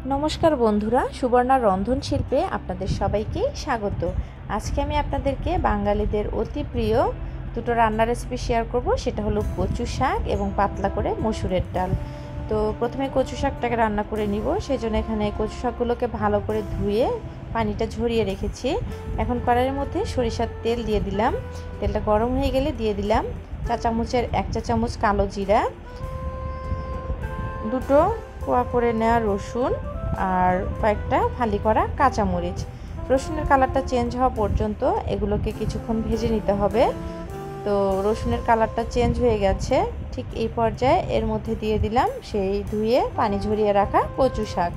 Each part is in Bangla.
নমস্কার বন্ধুরা, সুবর্ণা রন্ধন শিল্পে আপনাদের সবাইকে স্বাগত। আজকে আমি আপনাদেরকে বাঙালিদের অতি প্রিয় দুটো রান্নার রেসিপি শেয়ার করব। সেটা হলো কচু শাক এবং পাতলা করে মসুরের ডাল। তো প্রথমে কচু শাকটাকে রান্না করে নিব। সেজন্য এখানে কচু শাকগুলোকে ভালো করে ধুয়ে পানিটা ঝরিয়ে রেখেছি। এখন কড়াইয়ের মধ্যে সরিষার তেল দিয়ে দিলাম। তেলটা গরম হয়ে গেলে দিয়ে দিলাম চা চামচের 1 চা চামচ কালো জিরা, দুটো কোয়া করে নেওয়া রসুন আর কয়েকটা ফালি করা কাঁচামরিচ। রসুনের কালারটা চেঞ্জ হওয়া পর্যন্ত এগুলোকে কিছুক্ষণ ভেজে নিতে হবে। তো রসুনের কালারটা চেঞ্জ হয়ে গেছে, ঠিক এই পর্যায়ে এর মধ্যে দিয়ে দিলাম সেই ধুয়ে পানি ঝরিয়ে রাখা কচু শাক।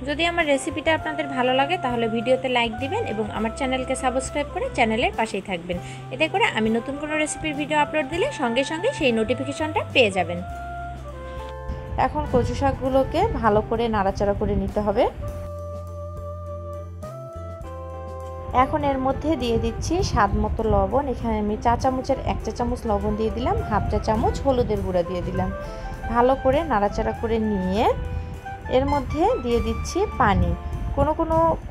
যদি আমার রেসিপিটা আপনাদের ভালো লাগে তাহলে ভিডিওতে লাইক দিবেন এবং আমার চ্যানেলকে সাবস্ক্রাইব করে চ্যানেলের পাশেই থাকবেন। এতে করে আমি নতুন কোনো রেসিপির ভিডিও আপলোড দিলে সঙ্গে সঙ্গে সেই নোটিফিকেশনটা পেয়ে যাবেন। এখন কচু শাকগুলোকে ভালো করে নাড়াচাড়া করে নিতে হবে। এখন এর মধ্যে দিয়ে দিচ্ছি স্বাদ মতো লবণ। এখানে আমি চা চামচের 1 চা চামচ লবণ দিয়ে দিলাম, হাফ চা চামচ হলুদের গুঁড়া দিয়ে দিলাম। ভালো করে নাড়াচাড়া করে নিয়ে এর মধ্যে দিয়ে দিচ্ছি পানি। কোনো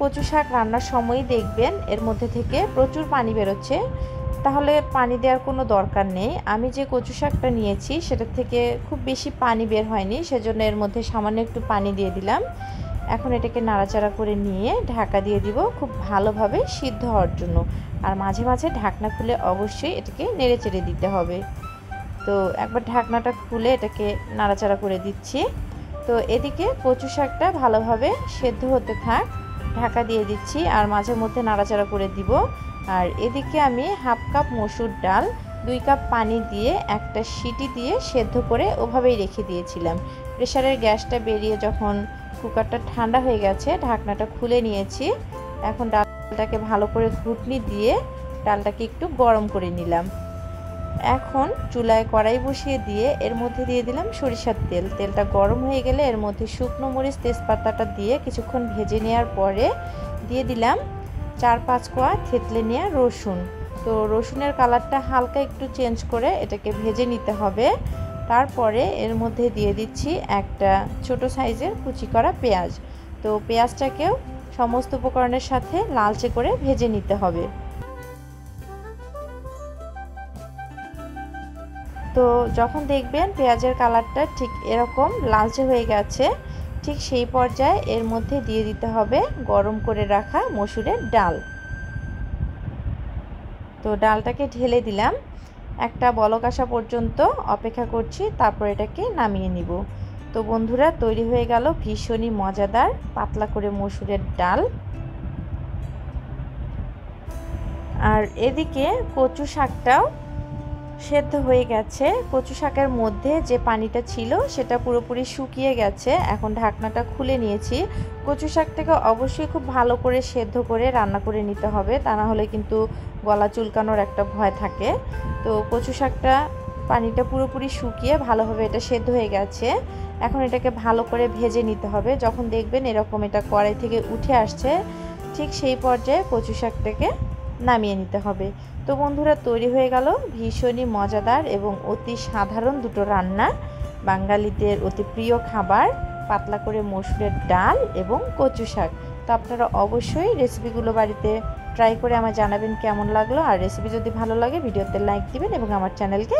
কচু শাক রান্নার সময়ই দেখবেন এর মধ্যে থেকে প্রচুর পানি বেরোচ্ছে, তাহলে পানি দেওয়ার কোনো দরকার নেই। আমি যে কচু শাকটা নিয়েছি সেটা থেকে খুব বেশি পানি বের হয়নি, সেজন্য এর মধ্যে সামান্য একটু পানি দিয়ে দিলাম। এখন এটাকে নাড়াচাড়া করে নিয়ে ঢাকা দিয়ে দিব খুব ভালোভাবে সিদ্ধ হওয়ার জন্য। আর মাঝে মাঝে ঢাকনা খুলে অবশ্যই এটাকে নেড়েচেড়ে দিতে হবে। তো একবার ঢাকনাটা খুলে এটাকে নাড়াচাড়া করে দিচ্ছি। তো এদিকে কচু শাকটা ভালোভাবে সেদ্ধ হতে থাক, ঢাকা দিয়ে দিচ্ছি আর মাঝে মধ্যে নাড়াচাড়া করে দিব। আর এদিকে আমি হাফ কাপ মসুর ডাল 2 কাপ পানি দিয়ে একটা সিটি দিয়ে সেদ্ধ করে ওভাবেই রেখে দিয়েছিলাম। প্রেসারের গ্যাসটা বেরিয়ে যখন কুকারটা ঠান্ডা হয়ে গেছে ঢাকনাটা খুলে নিয়েছি। এখন ডালটাকে ভালো করে ঘুটনি দিয়ে ডালটাকে একটু গরম করে নিলাম। এখন চুলায় কড়াই বসিয়ে দিয়ে এর মধ্যে দিয়ে দিলাম সরিষার তেল। তেলটা গরম হয়ে গেলে এর মধ্যে শুকনো মরিচ তেজপাতাটা দিয়ে কিছুক্ষণ ভেজে নেওয়ার পরে দিয়ে দিলাম 4-5 কোয়া থেতলে নেওয়া রসুন। তো রসুনের কালারটা হালকা একটু চেঞ্জ করে এটাকে ভেজে নিতে হবে। তারপরে এর মধ্যে দিয়ে দিচ্ছি একটা ছোট সাইজের কুচি করা পেঁয়াজ। তো পেঁয়াজটাকেও সমস্ত উপকরণের সাথে লালচে করে ভেজে নিতে হবে। তো যখন দেখবেন পেঁয়াজের কালারটা ঠিক এরকম লালচে হয়ে গেছে, ঠিক সেই পর্যায়ে এর মধ্যে দিয়ে দিতে হবে গরম করে রাখা মসুরের ডাল। তো ডালটাকে ঢেলে দিলাম, একটা বলক আসা পর্যন্ত অপেক্ষা করছি, তারপর এটাকে নামিয়ে নিব। তো বন্ধুরা, তৈরি হয়ে গেল ভীষণই মজাদার পাতলা করে মসুরের ডাল। আর এদিকে কচু শাকটাও সেদ্ধ হয়ে গেছে। কচু শাকের মধ্যে যে পানিটা ছিল সেটা পুরোপুরি শুকিয়ে গেছে। এখন ঢাকনাটা খুলে নিয়েছি। কচু শাকটাকে অবশ্যই খুব ভালো করে সেদ্ধ করে রান্না করে নিতে হবে, তা না হলে কিন্তু গলা চুলকানোর একটা ভয় থাকে। তো কচু শাকটা পানিটা পুরোপুরি শুকিয়ে ভালোভাবে এটা সেদ্ধ হয়ে গেছে। এখন এটাকে ভালো করে ভেজে নিতে হবে। যখন দেখবেন এরকম এটা কড়াই থেকে উঠে আসছে, ঠিক সেই পর্যায়ে কচু শাকটাকে নামিয়ে নিতে হবে। তো বন্ধুরা, তৈরি হয়ে গেল ভীষণই মজাদার এবং অতি সাধারণ দুটো রান্না, বাঙালিদের অতি প্রিয় খাবার পাতলা করে মসুরের ডাল এবং কচু শাক। তো আপনারা অবশ্যই রেসিপিগুলো বাড়িতে ট্রাই করে আমায় জানাবেন কেমন লাগলো। আর রেসিপি যদি ভালো লাগে ভিডিওতে লাইক দিবেন এবং আমার চ্যানেলকে